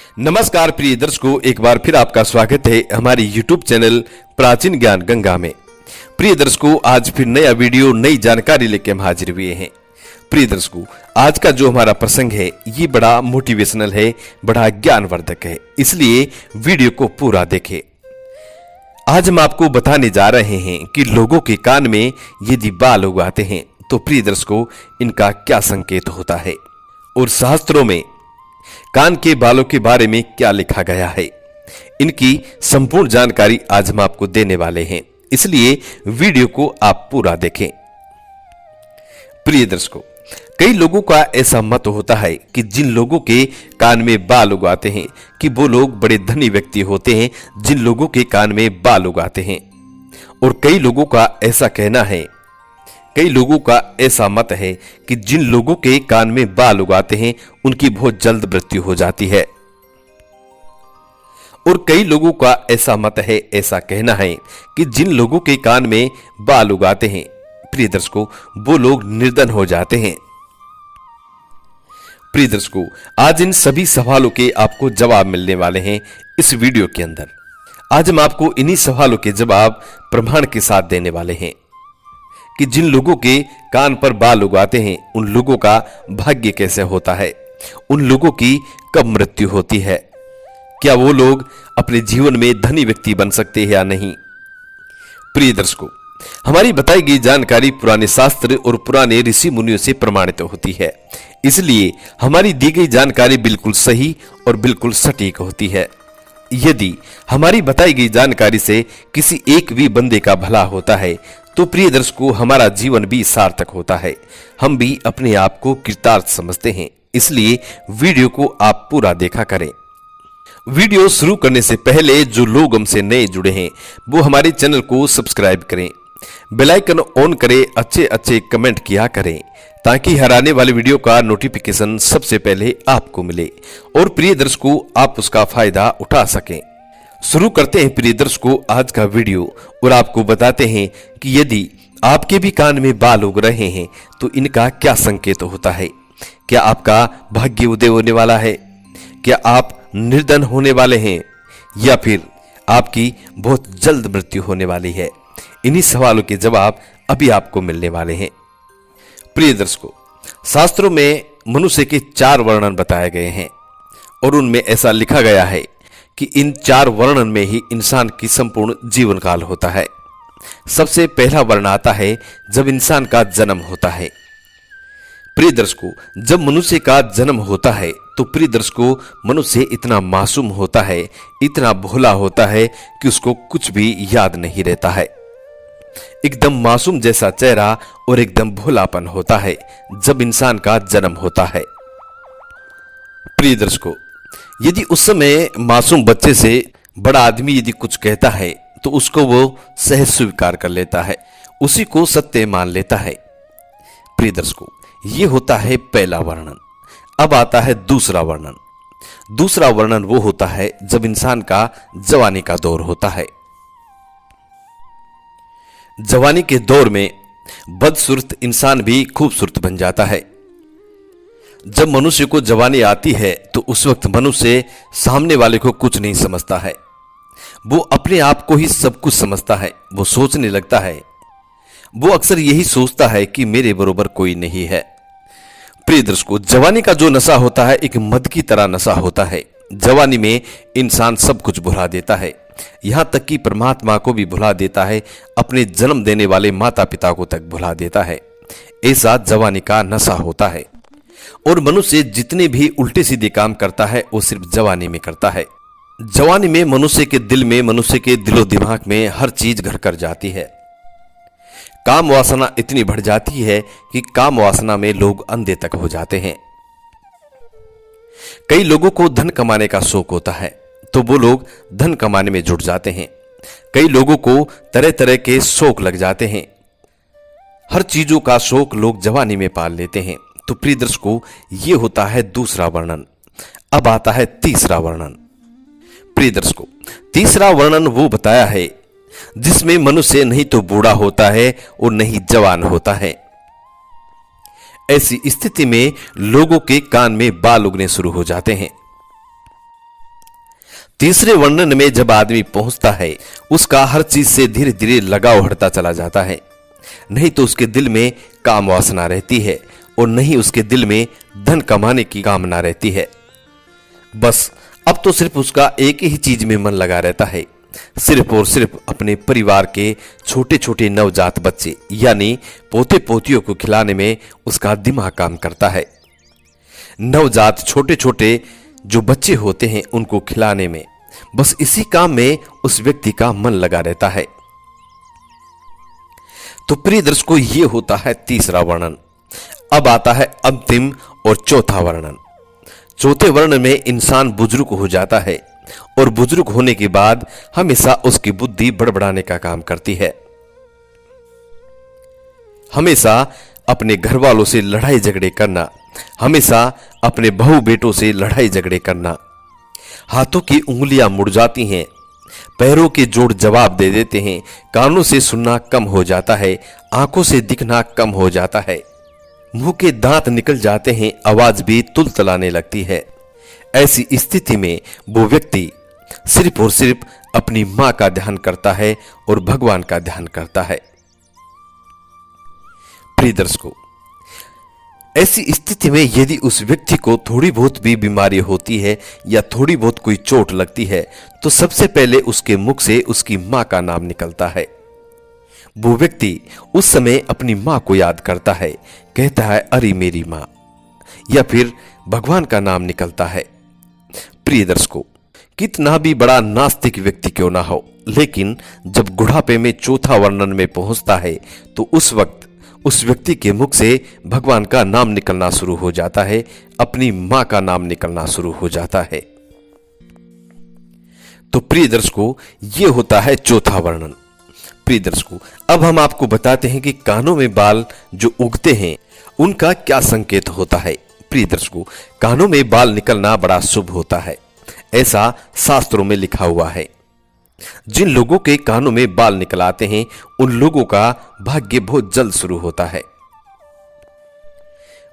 नमस्कार प्रिय दर्शकों, एक बार फिर आपका स्वागत है हमारी YouTube चैनल प्राचीन ज्ञान गंगा में। प्रिय दर्शकों, आज फिर नया वीडियो नई जानकारी लेके हम हाजिर हुए हैं। प्रिय दर्शकों, आज का जो हमारा प्रसंग है ये बड़ा मोटिवेशनल है, बड़ा ज्ञानवर्धक है, इसलिए वीडियो को पूरा देखें। आज हम आपको बताने जा रहे हैं कि लोगों के कान में यदि बाल उगाते हैं तो प्रिय दर्शकों इनका क्या संकेत होता है और शास्त्रों में कान के बालों के बारे में क्या लिखा गया है। इनकी संपूर्ण जानकारी आज हम आपको देने वाले हैं, इसलिए वीडियो को आप पूरा देखें। प्रिय दर्शकों, कई लोगों का ऐसा मत होता है कि जिन लोगों के कान में बाल उगाते हैं कि वो लोग बड़े धनी व्यक्ति होते हैं, जिन लोगों के कान में बाल उगाते हैं। और कई लोगों का ऐसा कहना है, कई लोगों का ऐसा मत है कि जिन लोगों के कान में बाल उगाते हैं उनकी बहुत जल्द मृत्यु हो जाती है। और कई लोगों का ऐसा मत है, ऐसा कहना है कि जिन लोगों के कान में बाल उगाते हैं प्रिय दर्शकों वो लोग निर्धन हो जाते हैं। प्रिय दर्शकों, आज इन सभी सवालों के आपको जवाब मिलने वाले हैं इस वीडियो के अंदर। आज हम आपको इन्हीं सवालों के जवाब प्रमाण के साथ देने वाले हैं कि जिन लोगों के कान पर बाल उगाते हैं उन लोगों का भाग्य कैसे होता है, उन लोगों की कब मृत्यु होती है, क्या वो लोग अपने जीवन में धनी व्यक्ति बन सकते हैं या नहीं। प्रिय दर्शकों, हमारी बताई गई जानकारी पुराने शास्त्र और पुराने ऋषि मुनियों से प्रमाणित होती है, इसलिए हमारी दी गई जानकारी बिल्कुल सही और बिल्कुल सटीक होती है। यदि हमारी बताई गई जानकारी से किसी एक भी बंदे का भला होता है तो प्रिय दर्शकों हमारा जीवन भी सार्थक होता है, हम भी अपने आप को कृतार्थ समझते हैं, इसलिए वीडियो को आप पूरा देखा करें। वीडियो शुरू करने से पहले जो लोग हमसे नए जुड़े हैं वो हमारे चैनल को सब्सक्राइब करें, बेल आइकन ऑन करें, अच्छे अच्छे कमेंट किया करें ताकि हर आने वाले वीडियो का नोटिफिकेशन सबसे पहले आपको मिले और प्रिय दर्शकों आप उसका फायदा उठा सकें। शुरू करते हैं प्रिय दर्शकों आज का वीडियो और आपको बताते हैं कि यदि आपके भी कान में बाल उग रहे हैं तो इनका क्या संकेत होता है। क्या आपका भाग्य उदय होने वाला है, क्या आप निर्धन होने वाले हैं या फिर आपकी बहुत जल्द मृत्यु होने वाली है। इन्हीं सवालों के जवाब अभी आपको मिलने वाले हैं। प्रिय दर्शकों, शास्त्रों में मनुष्य के 4 वर्णन बताए गए हैं और उनमें ऐसा लिखा गया है कि इन 4 वर्णन में ही इंसान की संपूर्ण जीवन काल होता है। सबसे पहला वर्ण आता है जब इंसान का जन्म होता है। प्रिय दर्शकों, जब मनुष्य का जन्म होता है तो प्रिय दर्शकों मनुष्य इतना मासूम होता है, इतना भोला होता है कि उसको कुछ भी याद नहीं रहता है। एकदम मासूम जैसा चेहरा और एकदम भोलापन होता है जब इंसान का जन्म होता है। प्रिय दर्शकों, यदि उस समय मासूम बच्चे से बड़ा आदमी यदि कुछ कहता है तो उसको वो सहज स्वीकार कर लेता है, उसी को सत्य मान लेता है। प्रिय दर्शकों, ये होता है पहला वर्णन। अब आता है दूसरा वर्णन। दूसरा वर्णन वो होता है जब इंसान का जवानी का दौर होता है। जवानी के दौर में बदसूरत इंसान भी खूबसूरत बन जाता है। जब मनुष्य को जवानी आती है तो उस वक्त मनुष्य सामने वाले को कुछ नहीं समझता है, वो अपने आप को ही सब कुछ समझता है। वो सोचने लगता है, वो अक्सर यही सोचता है कि मेरे बराबर कोई नहीं है। प्रिय दर्शकों, जवानी का जो नशा होता है एक मद की तरह नशा होता है। जवानी में इंसान सब कुछ भुला देता है, यहां तक कि परमात्मा को भी भुला देता है, अपने जन्म देने वाले माता पिता को तक भुला देता है। ऐसा जवानी का नशा होता है और मनुष्य जितने भी उल्टे सीधे काम करता है वो सिर्फ जवानी में करता है। जवानी में मनुष्य के दिल में, मनुष्य के दिलो दिमाग में हर चीज घर कर जाती है। काम वासना इतनी बढ़ जाती है कि काम वासना में लोग अंधे तक हो जाते हैं। कई लोगों को धन कमाने का शौक होता है तो वो लोग धन कमाने में जुट जाते हैं। कई लोगों को तरह तरह के शौक लग जाते हैं। हर चीजों का शौक लोग जवानी में पाल लेते हैं। तो प्रिय दर्शकों, ये होता है दूसरा वर्णन। अब आता है तीसरा वर्णन। प्रिय दर्शकों, तीसरा वर्णन वो बताया है जिसमें मनुष्य नहीं तो बूढ़ा होता है और नहीं जवान होता है। ऐसी स्थिति में लोगों के कान में बाल उगने शुरू हो जाते हैं। तीसरे वर्णन में जब आदमी पहुंचता है, उसका हर चीज से धीरे धीरे लगाव हटता चला जाता है। नहीं तो उसके दिल में काम वासना रहती है और नहीं उसके दिल में धन कमाने की कामना रहती है। बस अब तो सिर्फ उसका एक ही चीज में मन लगा रहता है, सिर्फ और सिर्फ अपने परिवार के छोटे छोटे नवजात बच्चे यानी पोते पोतियों को खिलाने में उसका दिमाग काम करता है। नवजात छोटे छोटे जो बच्चे होते हैं उनको खिलाने में, बस इसी काम में उस व्यक्ति का मन लगा रहता है। तो प्रिय दर्शकों, ये होता है तीसरा वर्णन। अब आता है अंतिम और चौथा वर्णन। चौथे वर्णन में इंसान बुजुर्ग हो जाता है और बुजुर्ग होने के बाद हमेशा उसकी बुद्धि बड़बड़ाने का काम करती है। हमेशा अपने घर वालों से लड़ाई झगड़े करना, हमेशा अपने बहू बेटों से लड़ाई झगड़े करना, हाथों की उंगलियां मुड़ जाती हैं, पैरों के जोड़ जवाब दे देते हैं, कानों से सुनना कम हो जाता है, आंखों से दिखना कम हो जाता है, मुंह के दांत निकल जाते हैं, आवाज भी तुलतलाने लगती है। ऐसी स्थिति में वो व्यक्ति सिर्फ और सिर्फ अपनी मां का ध्यान करता है और भगवान का ध्यान करता है। प्रिय दर्शकों, ऐसी स्थिति में यदि उस व्यक्ति को थोड़ी बहुत भी बीमारी होती है या थोड़ी बहुत कोई चोट लगती है तो सबसे पहले उसके मुख से उसकी मां का नाम निकलता है। वो व्यक्ति उस समय अपनी मां को याद करता है, कहता है अरे मेरी मां, या फिर भगवान का नाम निकलता है। प्रिय दर्शकों, कितना भी बड़ा नास्तिक व्यक्ति क्यों ना हो, लेकिन जब बुढ़ापे में चौथा वर्णन में पहुंचता है तो उस वक्त उस व्यक्ति के मुख से भगवान का नाम निकलना शुरू हो जाता है, अपनी मां का नाम निकलना शुरू हो जाता है। तो प्रिय दर्शकों, यह होता है चौथा वर्णन। प्रिय दर्शकों, अब हम आपको बताते हैं कि कानों में बाल जो उगते हैं उनका क्या संकेत होता है। प्रिय दर्शकों, कानों में बाल निकलना बड़ा शुभ होता है, ऐसा शास्त्रों में लिखा हुआ है। जिन लोगों के कानों में बाल निकल आते हैं उन लोगों का भाग्य बहुत जल्द शुरू होता है।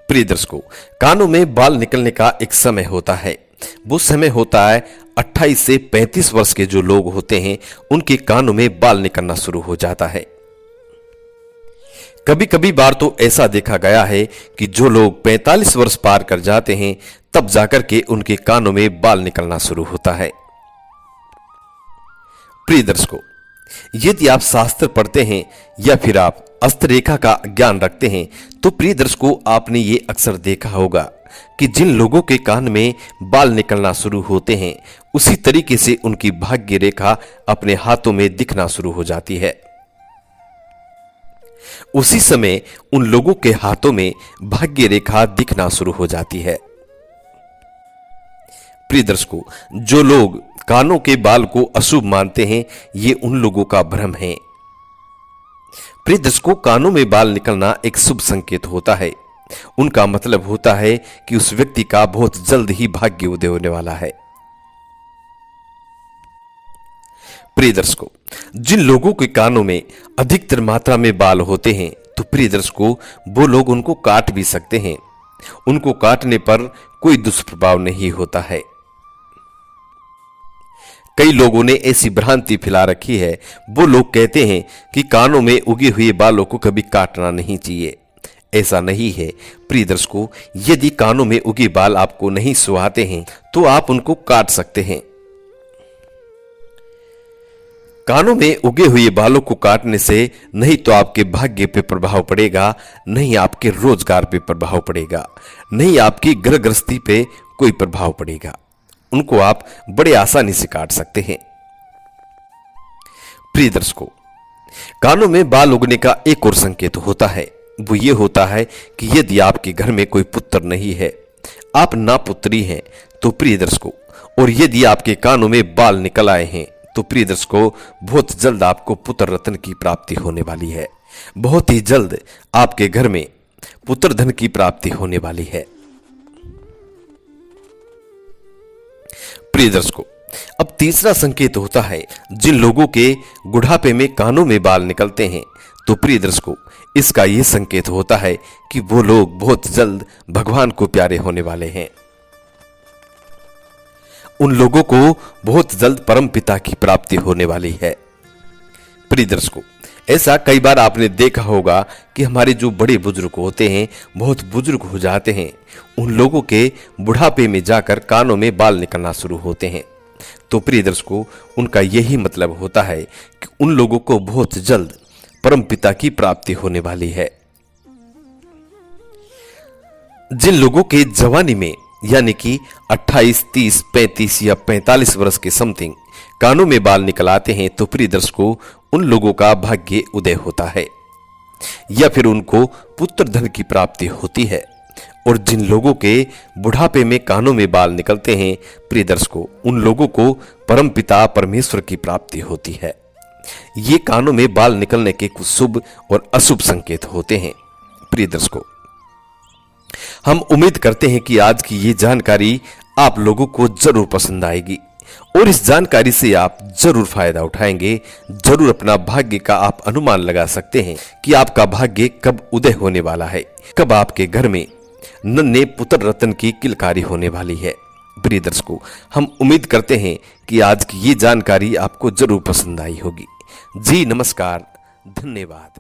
प्रिय दर्शकों, कानों में बाल निकलने का एक समय होता है, वो समय होता है 28 से 35 वर्ष के जो लोग होते हैं उनके कानों में बाल निकलना शुरू हो जाता है। कभी कभी बार तो ऐसा देखा गया है कि जो लोग 45 वर्ष पार कर जाते हैं तब जाकर के उनके कानों में बाल निकलना शुरू होता है। प्रिय दर्शकों, यदि आप शास्त्र पढ़ते हैं या फिर आप हस्तरेखा का ज्ञान रखते हैं तो प्रिय दर्शकों, आपने ये अक्सर देखा होगा कि जिन लोगों के कान में बाल निकलना शुरू होते हैं उसी तरीके से उनकी भाग्य रेखा अपने हाथों में दिखना शुरू हो जाती है। उसी समय उन लोगों के हाथों में भाग्य रेखा दिखना शुरू हो जाती है। प्रिय दर्शकों, जो लोग कानों के बाल को अशुभ मानते हैं ये उन लोगों का भ्रम है। प्रिय दर्शकों, कानों में बाल निकलना एक शुभ संकेत होता है। उनका मतलब होता है कि उस व्यक्ति का बहुत जल्द ही भाग्य उदय होने वाला है। प्रिय दर्शकों, जिन लोगों के कानों में अधिकतर मात्रा में बाल होते हैं तो प्रिय दर्शकों, वो लोग उनको काट भी सकते हैं। उनको काटने पर कोई दुष्प्रभाव नहीं होता है। कई लोगों ने ऐसी भ्रांति फैला रखी है, वो लोग कहते हैं कि कानों में उगे हुए बालों को कभी काटना नहीं चाहिए। ऐसा नहीं है। प्रिय दर्शकों, यदि कानों में उगे बाल आपको नहीं सुहाते हैं तो आप उनको काट सकते हैं। कानों में उगे हुए बालों को काटने से नहीं तो आपके भाग्य पे प्रभाव पड़ेगा, नहीं आपके रोजगार पे प्रभाव पड़ेगा, नहीं आपकी ग्रह गृहस्थी पे कोई प्रभाव पड़ेगा। उनको आप बड़े आसानी से काट सकते हैं। प्रिय दर्शकों, कानों में बाल उगने का एक और संकेत होता है, वो ये होता है कि यदि आपके घर में कोई पुत्र नहीं है, आप ना पुत्री हैं, तो प्रिय दर्शकों, और यदि आपके कानों में बाल निकल आए हैं तो प्रिय दर्शकों, बहुत जल्द आपको पुत्र रत्न की प्राप्ति होने वाली है। बहुत ही जल्द आपके घर में पुत्र धन की प्राप्ति होने वाली है। प्रिय दर्शकों, अब तीसरा संकेत होता है जिन लोगों के बुढ़ापे में कानों में बाल निकलते हैं तो प्रिय दर्शकों, इसका यह संकेत होता है कि वो लोग बहुत जल्द भगवान को प्यारे होने वाले हैं। उन लोगों को बहुत जल्द परम पिता की प्राप्ति होने वाली है। प्रिय दर्शकों, ऐसा कई बार आपने देखा होगा कि हमारे जो बड़े बुजुर्ग होते हैं, बहुत बुजुर्ग हो जाते हैं, उन लोगों के बुढ़ापे में जाकर कानों में बाल निकलना शुरू होते हैं। तो प्रिय दर्शकों, उनका यही मतलब होता है कि उन लोगों को बहुत जल्द परम पिता की प्राप्ति होने वाली है। जिन लोगों के जवानी में यानी कि 28, 30, 35 या 45 वर्ष के समथिंग कानों में बाल निकल आते हैं, तो प्रिय दर्शकों, उन लोगों का भाग्य उदय होता है या फिर उनको पुत्र धन की प्राप्ति होती है। और जिन लोगों के बुढ़ापे में कानों में बाल निकलते हैं, प्रिय दर्शकों, उन लोगों को परम पिता परमेश्वर की प्राप्ति होती है। ये कानों में बाल निकलने के कुछ शुभ और अशुभ संकेत होते हैं। प्रिय दर्शकों, हम उम्मीद करते हैं कि आज की ये जानकारी आप लोगों को जरूर पसंद आएगी और इस जानकारी से आप जरूर फायदा उठाएंगे। जरूर अपना भाग्य का आप अनुमान लगा सकते हैं कि आपका भाग्य कब उदय होने वाला है, कब आपके घर में नन्हे पुत्र रत्न की किलकारी होने वाली है। प्रिय दर्शकों, हम उम्मीद करते हैं कि आज की ये जानकारी आपको जरूर पसंद आई होगी। जी नमस्कार, धन्यवाद।